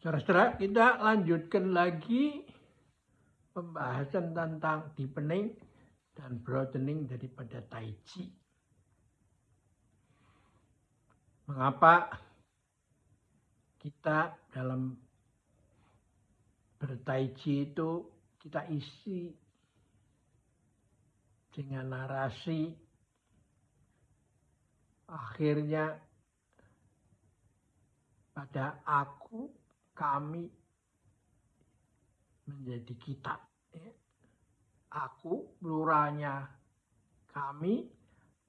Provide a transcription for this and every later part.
Saudara-saudara, kita lanjutkan lagi pembahasan tentang deepening dan broadening daripada Tai Chi. Mengapa kita dalam bertai Chi itu kita isi dengan narasi akhirnya pada aku, kami menjadi kita. Aku pluralnya kami,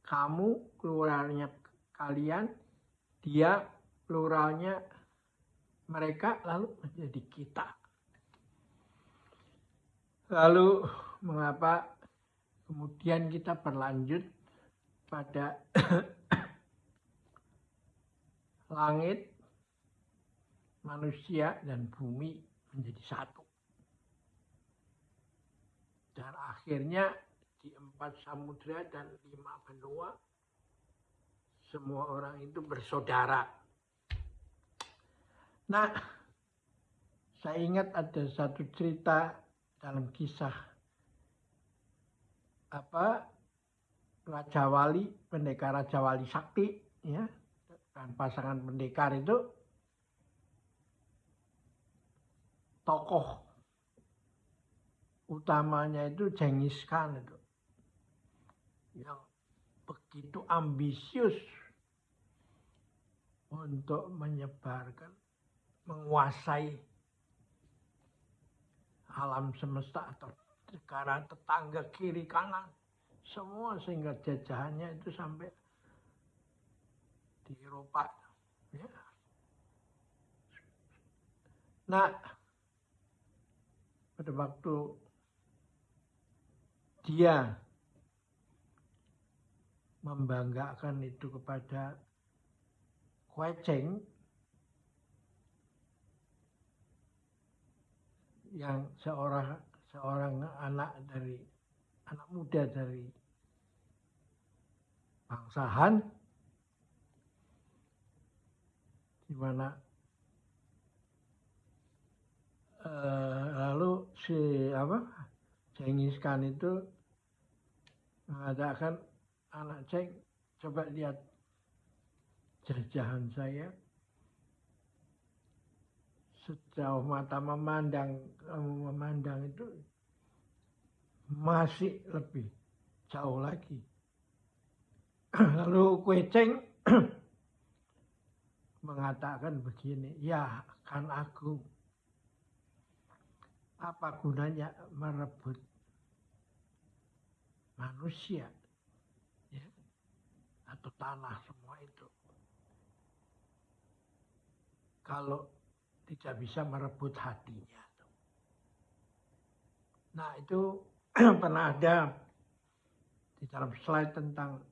kamu pluralnya kalian, dia pluralnya mereka, lalu menjadi kita. Lalu mengapa kemudian kita berlanjut pada langit, manusia, dan bumi menjadi satu. Dan akhirnya di 4 samudra dan 5 benua, semua orang itu bersaudara. Nah, saya ingat ada satu cerita dalam kisah Raja Wali, pendekar Raja Wali Sakti, ya, dan pasangan pendekar itu tokoh utamanya itu Genghis Khan itu, yang begitu ambisius untuk menyebarkan, menguasai alam semesta atau negara tetangga kiri kanan semua, sehingga jajahannya itu sampai di Eropa, ya. Nah, pada waktu dia membanggakan itu kepada Kuecing, yang seorang anak muda dari bangsa Han, di mana lalu Genghis Khan itu mengatakan, anak Ceng, coba lihat jajahan saya. Sejauh mata memandang, kamu memandang itu masih lebih jauh lagi. Lalu Kuecing mengatakan begini, ya Khan Agung, apa gunanya merebut manusia, ya, atau tanah semua itu, kalau tidak bisa merebut hatinya. Nah, itu pernah ada di dalam slide tentang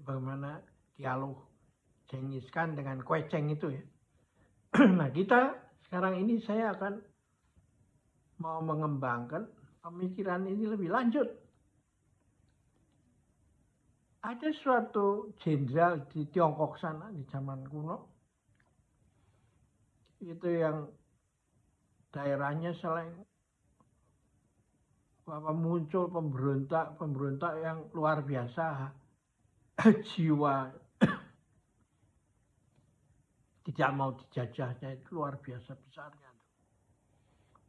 bagaimana dialog Genghis Khan dengan Kuecing itu, ya. Nah, kita sekarang ini saya akan mau mengembangkan pemikiran ini lebih lanjut. Ada suatu jenderal di Tiongkok sana di zaman kuno, itu yang daerahnya selain muncul pemberontak yang luar biasa, jiwa tidak mau dijajahnya itu luar biasa besarnya.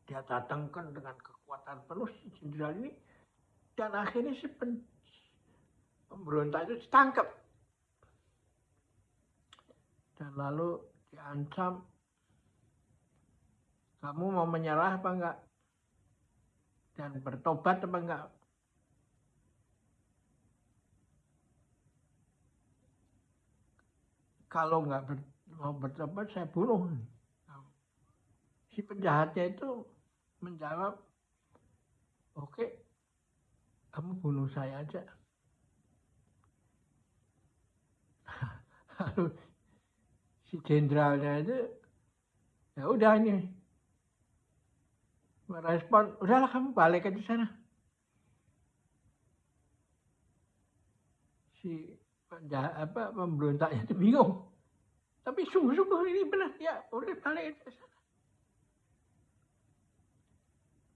Dia datangkan dengan kekuatan penuh si jenderal ini, dan akhirnya si pemberontak itu ditangkap dan lalu diancam, kamu mau menyerah apa enggak dan bertobat apa enggak. Kalau enggak mau bertobat, saya bunuh. Si penjahatnya itu menjawab, oke, kamu bunuh saya aja. Lalu si jenderalnya itu, ya udah ini merespon, udahlah kamu balik aja sana. Si pemberontaknya itu bingung, tapi sungguh-sungguh ini benar, ya udah balik aja sana.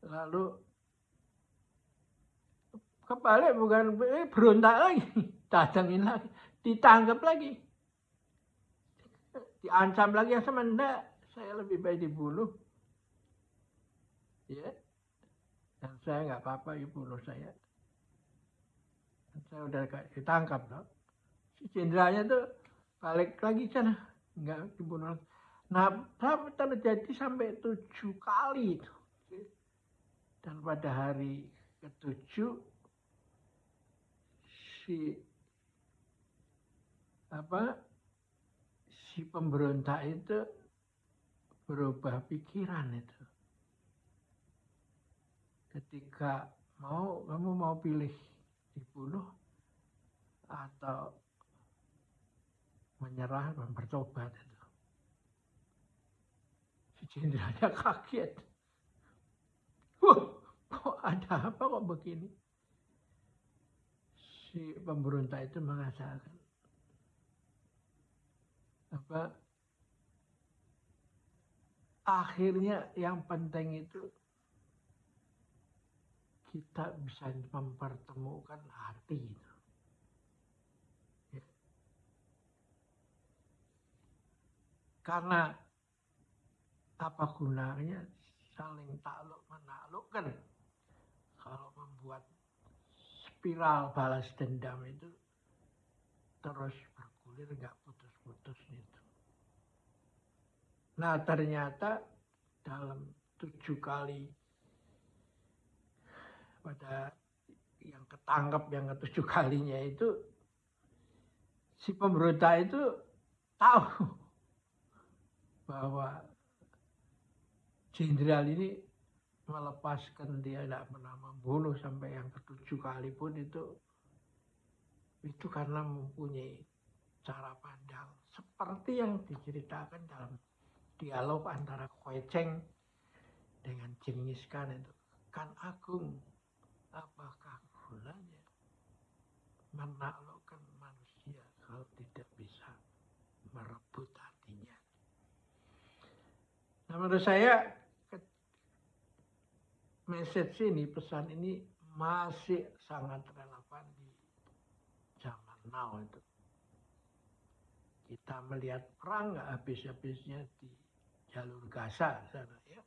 Lalu kebalik, bukan berontak lagi, datangin lagi, ditangkap lagi, diancam lagi sama enggak, saya lebih baik dibunuh, ya, dan saya nggak apa-apa dibunuh saya udah ditangkap, loh. Si jenderalnya tuh balik lagi sana, nggak dibunuh. Nah, terjadi sampai 7 kali itu. Dan pada hari ke-7 si pemberontak itu berubah pikiran itu. Ketika kamu mau pilih dibunuh atau menyerah dan bertobat itu. Si jenderalnya kaget. Wah, kok ada apa kok begini? Si pemberontak itu mengatakan akhirnya yang penting itu kita bisa mempertemukan hati itu. Ya. Karena apa gunanya saling takluk menaklukkan kalau membuat spiral balas dendam itu terus bergulir, nggak putus-putus itu. Nah, ternyata dalam 7 kali pada yang ketangkep yang ke-7 kalinya itu, si pemberontak itu tahu bahwa jenderal ini melepaskan dia tidak pernah membunuh sampai yang ke-7 kali pun itu karena mempunyai cara pandang seperti yang diceritakan dalam dialog antara Kweceng dengan Genghis Khan itu. Kan agung, apakah gunanya menaklukkan manusia kalau tidak bisa merebut hatinya. Nah, menurut saya message ini, pesan ini masih sangat relevan di zaman now itu. Kita melihat perang nggak habis-habisnya di jalur Gaza sana, ya.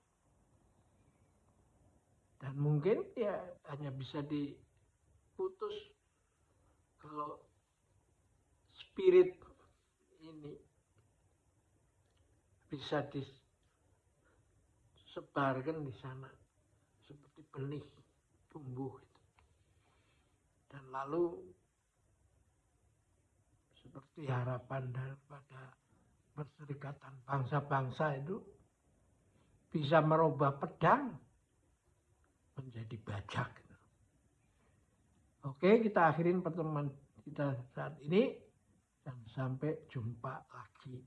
Dan mungkin ya hanya bisa diputus kalau spirit ini bisa disebarkan di sana seperti benih tumbuh gitu. Dan lalu seperti harapan daripada Perserikatan Bangsa-Bangsa itu bisa merubah pedang menjadi bajak. Oke, kita akhirin pertemuan kita saat ini dan sampai jumpa lagi.